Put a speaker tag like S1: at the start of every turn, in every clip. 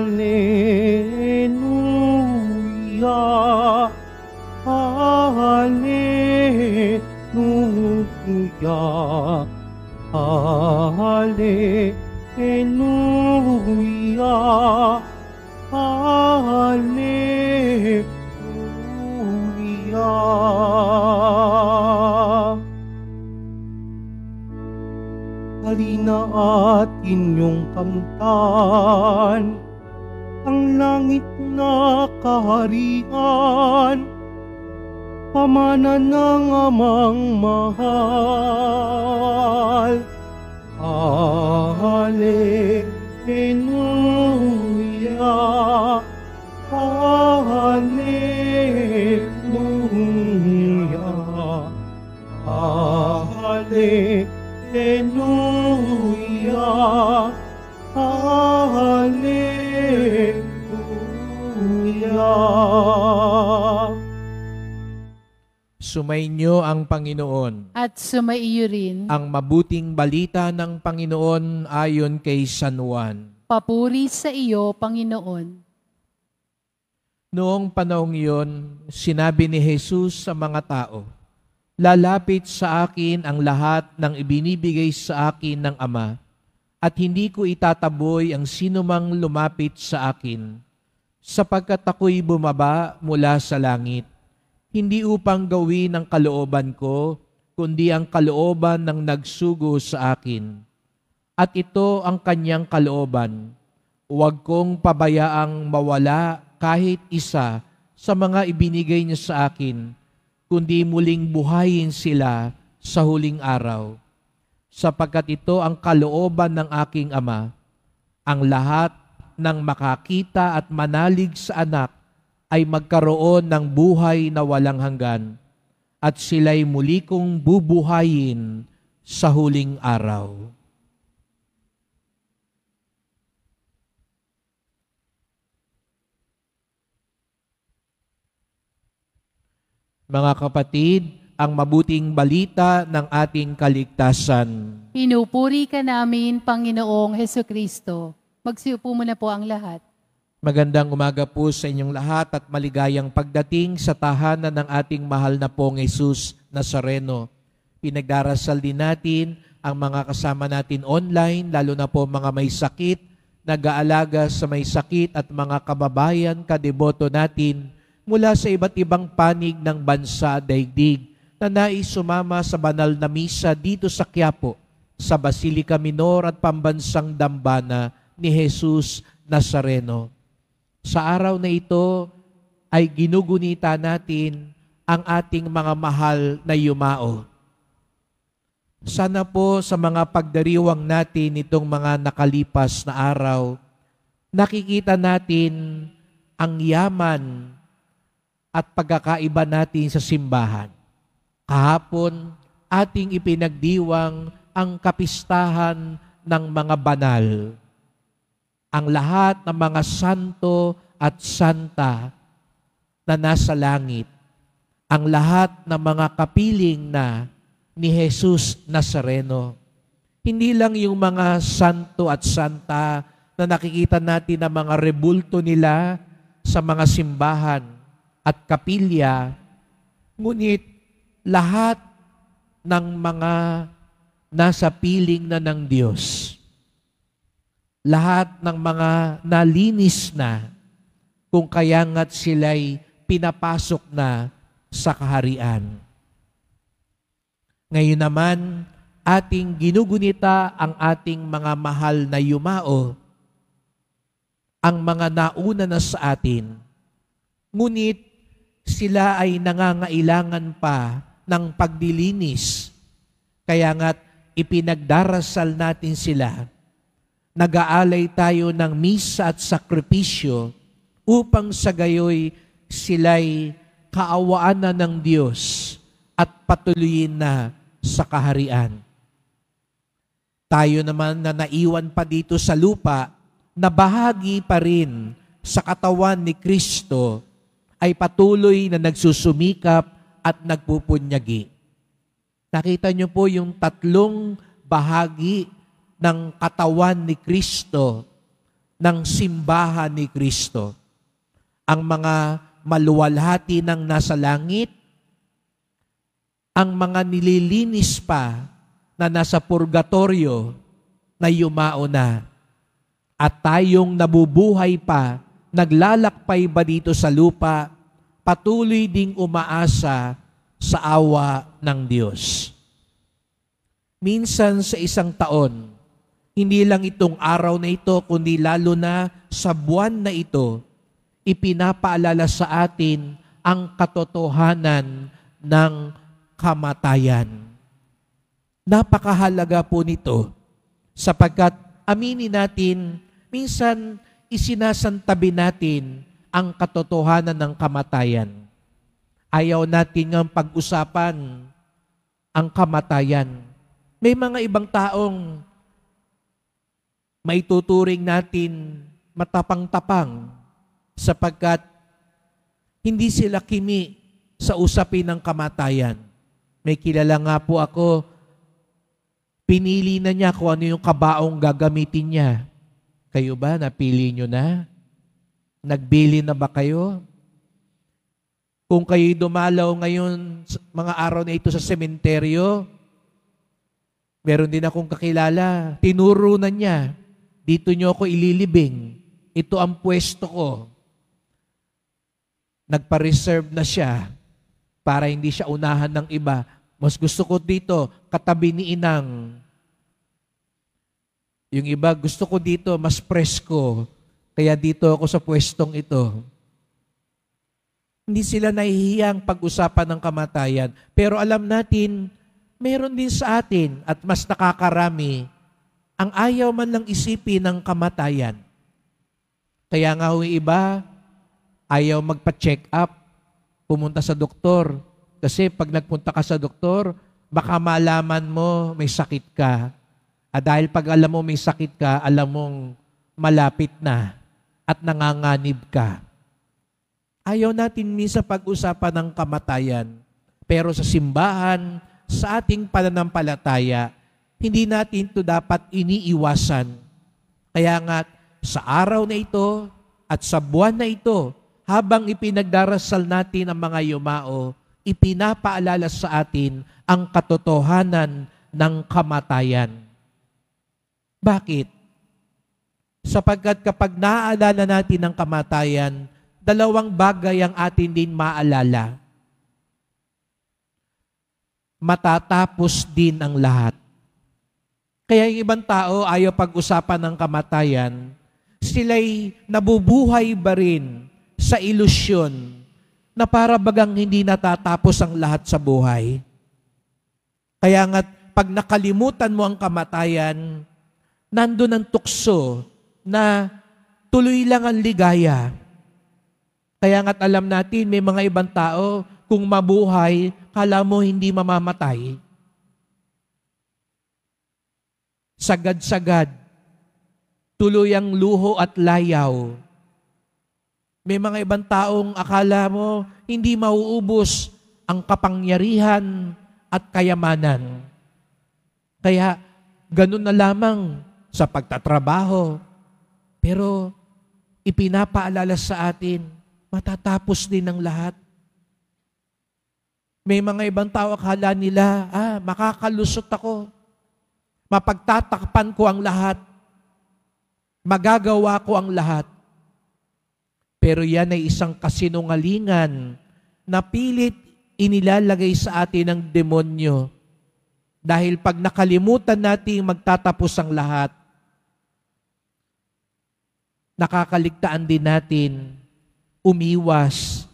S1: Hallelujah, Hallelujah, Hallelujah, Hallelujah. Halina at inyong kamtan ang langit na kaharian, pamana ng amang mahal. Hallelujah, Hallelujah, Hallelujah, Hallelujah.
S2: Sumainyo ang Panginoon.
S3: At sumaiyo rin.
S2: Ang mabuting balita ng Panginoon ayon kay San Juan.
S3: Papuri sa iyo, Panginoon.
S2: Noong panahong iyon, sinabi ni Jesus sa mga tao, "Lalapit sa akin ang lahat ng ibinibigay sa akin ng Ama, at hindi ko itataboy ang sinumang lumapit sa akin, sapagkat ako'y bumaba mula sa langit, hindi upang gawin ang kalooban ko, kundi ang kalooban ng nagsugo sa akin. At ito ang kanyang kalooban, huwag kong pabayaang mawala kahit isa sa mga ibinigay niya sa akin, kundi muling buhayin sila sa huling araw. Sapagkat ito ang kalooban ng aking Ama, ang lahat ng makakita at manalig sa anak ay magkaroon ng buhay na walang hanggan, at sila'y muli kong bubuhayin sa huling araw." Mga kapatid, ang mabuting balita ng ating kaligtasan.
S3: Pinupuri ka namin, Panginoong Hesukristo. Magsiupo muna po ang lahat.
S2: Magandang umaga po sa inyong lahat at maligayang pagdating sa tahanan ng ating mahal na pong Jesus Nazareno. Pinagdarasal din natin ang mga kasama natin online, lalo na po mga may sakit, nag-aalaga sa may sakit at mga kababayan, kadeboto natin mula sa iba't ibang panig ng bansa daigdig na nais sumama sa banal na misa dito sa Quiapo, sa Basilica Minor at Pambansang Dambana ni Jesus Nazareno. Sa araw na ito ay ginugunita natin ang ating mga mahal na yumao. Sana po sa mga pagdiriwang natin itong mga nakalipas na araw, nakikita natin ang yaman at pagkakaiba natin sa simbahan. Kahapon, ating ipinagdiwang ang kapistahan ng mga banal. Ang lahat ng mga santo at santa na nasa langit, ang lahat ng mga kapiling na ni Jesus Nazareno. Hindi lang yung mga santo at santa na nakikita natin na mga rebulto nila sa mga simbahan at kapilya, ngunit lahat ng mga nasa piling na ng Diyos. Lahat ng mga nalinis na, kung kayangat sila'y pinapasok na sa kaharian. Ngayon naman, ating ginugunita ang ating mga mahal na yumao, ang mga nauna na sa atin. Ngunit sila ay nangangailangan pa ng pagdilinis. Kaya nga't ipinagdarasal natin sila. Nag-aalay tayo ng misa at sakripisyo upang sa gayoy sila'y kaawaan na ng Diyos at patuloyin na sa kaharian. Tayo naman na naiwan pa dito sa lupa, na bahagi pa rin sa katawan ni Kristo, ay patuloy na nagsusumikap at nagpupunyagi. Nakita niyo po yung tatlong bahagi ng katawan ni Kristo ng simbahan ni Kristo. Ang mga maluwalhati ng nasa langit, ang mga nililinis pa na nasa purgatorio na yumao na, at tayong nabubuhay pa, naglalakbay ba dito sa lupa, patuloy ding umaasa sa awa ng Diyos. Minsan sa isang taon, hindi lang itong araw na ito, kundi lalo na sa buwan na ito, ipinapaalala sa atin ang katotohanan ng kamatayan. Napakahalaga po nito sapagkat aminin natin, minsan isinasantabi natin ang katotohanan ng kamatayan. Ayaw natin ng pag-usapan ang kamatayan. May mga ibang taong maituturing natin matapang-tapang sapagkat hindi sila kimi sa usapin ng kamatayan. May kilala nga po ako, pinili na niya kung ano yung kabaong gagamitin niya. Kayo ba, napili nyo na? Nagbili na ba kayo? Kung kayo'y dumalaw ngayon mga araw na ito sa sementeryo, meron din akong kakilala, tinuro na niya, dito nyo ako ililibing, ito ang pwesto ko. Nagpa-reserve na siya para hindi siya unahan ng iba. Mas gusto ko dito, katabi ni inang. Yung iba, gusto ko dito, mas presko, kaya dito ako sa pwestong ito. Hindi sila nahihiyang pag-usapan ng kamatayan. Pero alam natin, meron din sa atin at mas nakakarami ang ayaw man lang isipin ng kamatayan. Kaya nga yung iba, ayaw magpa-check up, pumunta sa doktor. Kasi pag nagpunta ka sa doktor, baka malaman mo may sakit ka. At dahil pag alam mo may sakit ka, alam mong malapit na at nanganganib ka. Ayaw natin minsan pag-usapan ng kamatayan. Pero sa simbahan, sa ating pananampalataya, hindi natin ito dapat iniiwasan. Kaya nga, sa araw na ito at sa buwan na ito, habang ipinagdarasal natin ang mga yumao, ipinapaalala sa atin ang katotohanan ng kamatayan. Bakit? Sapagkat kapag naaalala natin ang kamatayan, dalawang bagay ang atin din maalala. Matatapos din ang lahat. Kaya yung ibang tao ayaw pag-usapan ng kamatayan, sila'y nabubuhay ba rin sa ilusyon na para bagang hindi natatapos ang lahat sa buhay. Kaya nga, pag nakalimutan mo ang kamatayan, nandun ang tukso na tuloy lang ang ligaya. Kaya nga't alam natin, may mga ibang tao, kung mabuhay, kala mo hindi mamamatay. Sagad-sagad, tuloy ang luho at layaw. May mga ibang taong akala mo hindi mauubos ang kapangyarihan at kayamanan. Kaya ganun na lamang sa pagtatrabaho. Pero ipinapaalala sa atin, matatapos din ang lahat. May mga ibang tao akala nila, makakalusot ako. Mapagtatakpan ko ang lahat. Magagawa ko ang lahat. Pero yan ay isang kasinungalingan na pilit inilalagay sa atin ng demonyo. Dahil pag nakalimutan natin magtatapos ang lahat, nakakaligtaan din natin umiwas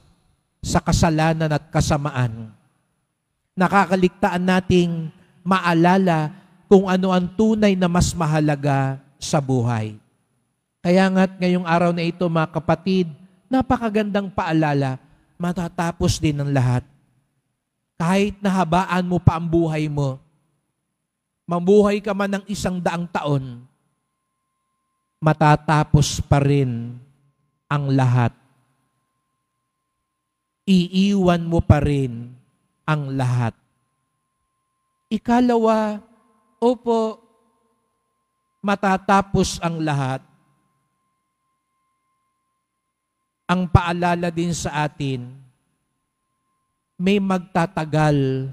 S2: sa kasalanan at kasamaan. Nakakaligtaan nating maalala kung ano ang tunay na mas mahalaga sa buhay. Kaya nga't ngayong araw na ito, mga kapatid, napakagandang paalala, matatapos din ang lahat. Kahit nahabaan mo pa ang buhay mo, mamuhay ka man ng 100 taon, matatapos pa rin ang lahat. Iiwan mo pa rin ang lahat. Ikalawa, opo, matatapos ang lahat. ang paalala din sa atin, may magtatagal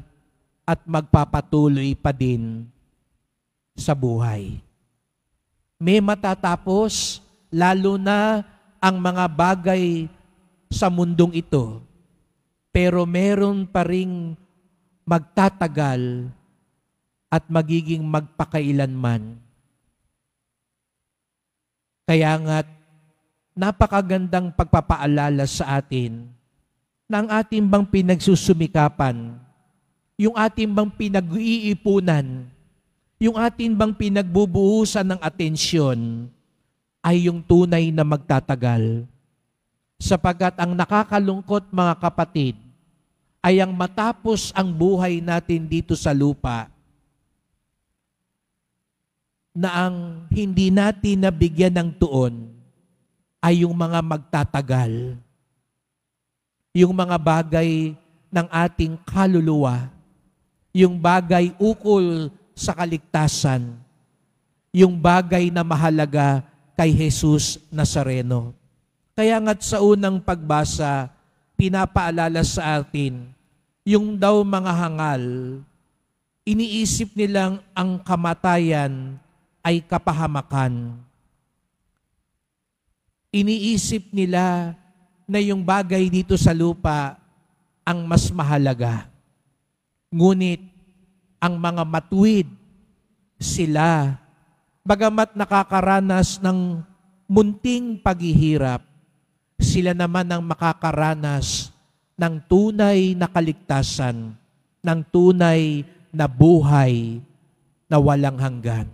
S2: at magpapatuloy pa din sa buhay. May matatapos, lalo na ang mga bagay sa mundong ito, pero meron pa ring magtatagal at magiging magpakailanman. Kaya nga't napakagandang pagpapaalala sa atin na ang ating bang pinagsusumikapan, yung ating bang pinag-iipunan, yung ating bang pinagbubuhusan ng atensyon ay yung tunay na magtatagal. Sapagkat ang nakakalungkot, mga kapatid, ay ang matapos ang buhay natin dito sa lupa na ang hindi natin nabigyan ng tuon ay yung mga magtatagal. Yung mga bagay ng ating kaluluwa, yung bagay ukol sa kaligtasan, yung bagay na mahalaga kay Jesus Nazareno. Kaya nga't sa unang pagbasa, pinapaalala sa atin, yung daw mga hangal, iniisip nilang ang kamatayan ay kapahamakan. Iniisip nila na yung bagay dito sa lupa ang mas mahalaga. Ngunit ang mga matuwid, sila, bagamat nakakaranas ng munting paghihirap, sila naman ang makakaranas ng tunay na kaligtasan, ng tunay na buhay na walang hanggan.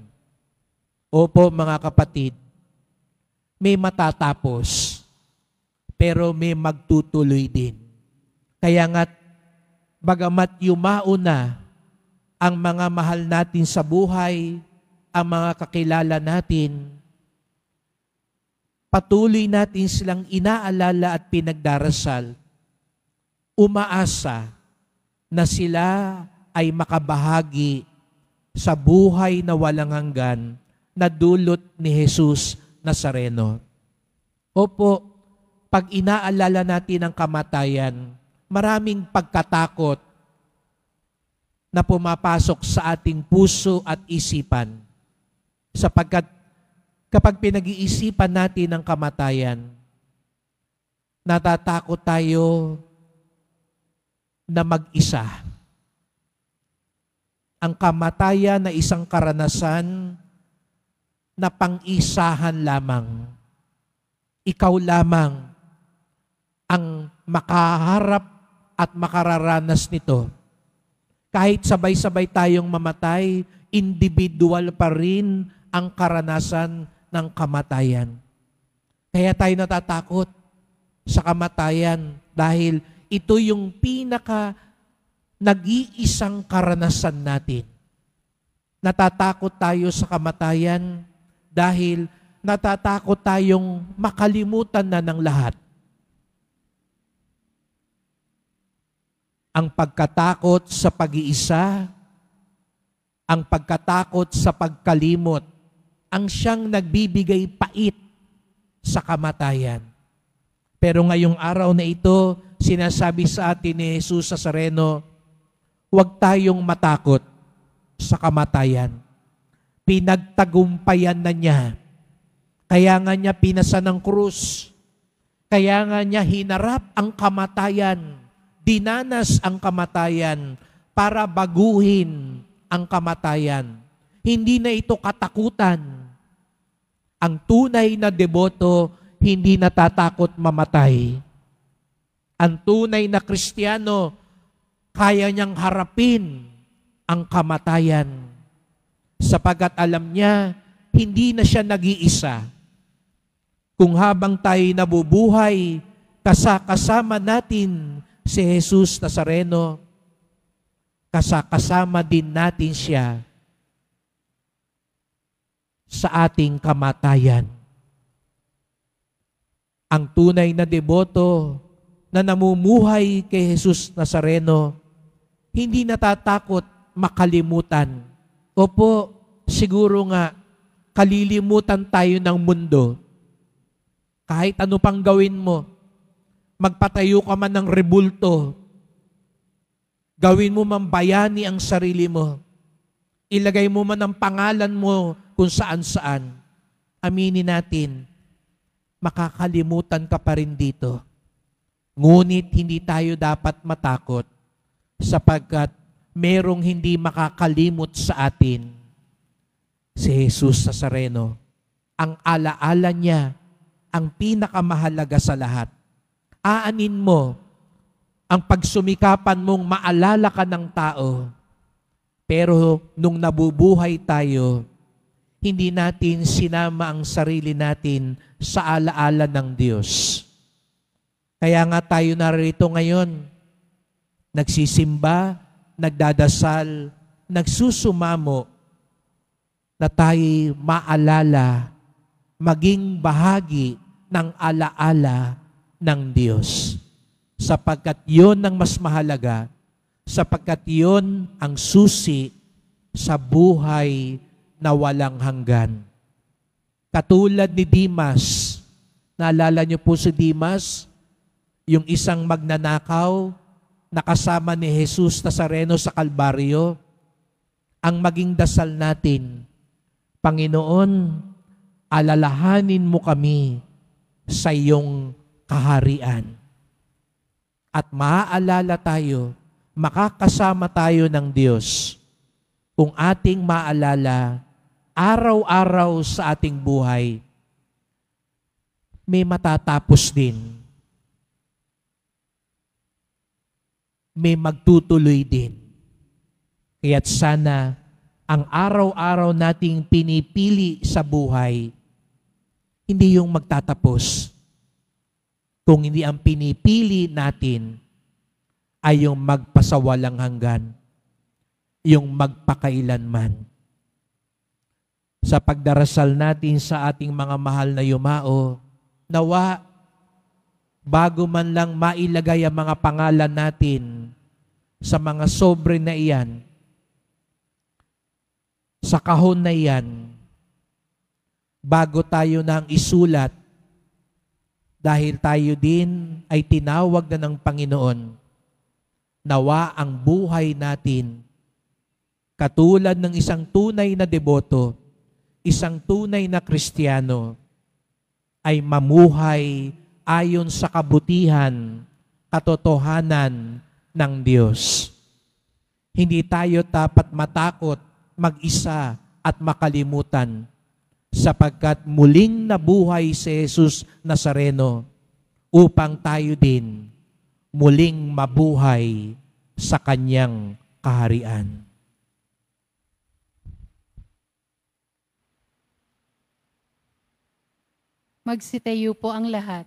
S2: Opo, mga kapatid, may matatapos, pero may magtutuloy din. Kaya nga't, bagamat yumao na ang mga mahal natin sa buhay, ang mga kakilala natin, patuloy natin silang inaalala at pinagdarasal, umaasa na sila ay makabahagi sa buhay na walang hanggan na dulot ni Jesus Nazareno. Opo, pag inaalala natin ang kamatayan, maraming pagkatakot na pumapasok sa ating puso at isipan. Sapagkat kapag pinag-iisipan natin ang kamatayan, natatakot tayo na mag-isa. Ang kamatayan na isang karanasan na pang-isahan lamang. Ikaw lamang ang makaharap at makararanas nito. Kahit sabay-sabay tayong mamatay, individual pa rin ang karanasan ng kamatayan. Kaya tayo natatakot sa kamatayan dahil ito yung pinaka nag-iisang karanasan natin. Natatakot tayo sa kamatayan dahil natatakot tayong makalimutan na ng lahat. Ang pagkatakot sa pag-iisa, ang pagkatakot sa pagkalimot, ang siyang nagbibigay pait sa kamatayan. Pero ngayong araw na ito, sinasabi sa atin ni Jesus Nazareno, huwag tayong matakot sa kamatayan. Pinagtagumpayan na niya. Kaya nga niya pinasa ng krus. Kaya nga niya hinarap ang kamatayan. Dinanas ang kamatayan para baguhin ang kamatayan. Hindi na ito katakutan. Ang tunay na deboto, hindi natatakot mamatay. Ang tunay na Kristiyano, kaya niyang harapin ang kamatayan. Sapagkat alam niya, hindi na siya nag-iisa. Kung habang tayo nabubuhay, kasama natin si Jesus Nazareno, kasama din natin siya sa ating kamatayan. Ang tunay na deboto na namumuhay kay Jesus Nazareno, hindi natatakot makalimutan. Opo, siguro nga, kalilimutan tayo ng mundo. Kahit ano pang gawin mo, magpatayo ka man ng rebulto, gawin mo man bayani ang sarili mo, ilagay mo man ang pangalan mo kung saan-saan, aminin natin, makakalimutan ka pa rin dito. Ngunit hindi tayo dapat matakot sapagkat merong hindi makakalimot sa atin. Si Jesus Nazareno, ang alaala niya, ang pinakamahalaga sa lahat. Aanin mo ang pagsumikapan mong maalala ka ng tao. Pero nung nabubuhay tayo, hindi natin sinama ang sarili natin sa alaala ng Diyos. Kaya nga tayo narito ngayon, nagsisimba, nagdadasal, nagsusumamo, na tayo maalala, maging bahagi ng alaala ng Diyos. Sapagkat yon ang mas mahalaga, sapagkat yon ang susi sa buhay na walang hanggan. Katulad ni Dimas, naalala niyo po si Dimas, yung isang magnanakaw na kasama ni Jesus Nazareno sa Kalbaryo. Ang maging dasal natin, Panginoon, alalahanin mo kami sa iyong kaharian. At maaalala tayo, makakasama tayo ng Diyos kung ating maalala araw-araw sa ating buhay, may matatapos din. May magtutuloy din. Kaya't sana ang araw-araw nating pinipili sa buhay, hindi yung magtatapos. Kung hindi ang pinipili natin ay yung magpasawalang hanggan, yung magpakailanman. Sa pagdarasal natin sa ating mga mahal na yumao, nawa, bago man lang mailagay ang mga pangalan natin sa mga sobre na iyan, sa kahon na iyan, bago tayo nang isulat, dahil tayo din ay tinawag na ng Panginoon, nawa ang buhay natin, katulad ng isang tunay na deboto, isang tunay na Kristiyano, ay mamuhay ayon sa kabutihan, katotohanan ng Diyos. Hindi tayo dapat matakot, mag-isa at makalimutan, sapagkat muling nabuhay si Jesus Nazareno upang tayo din muling mabuhay sa kanyang kaharian.
S3: Magsitayo po ang lahat.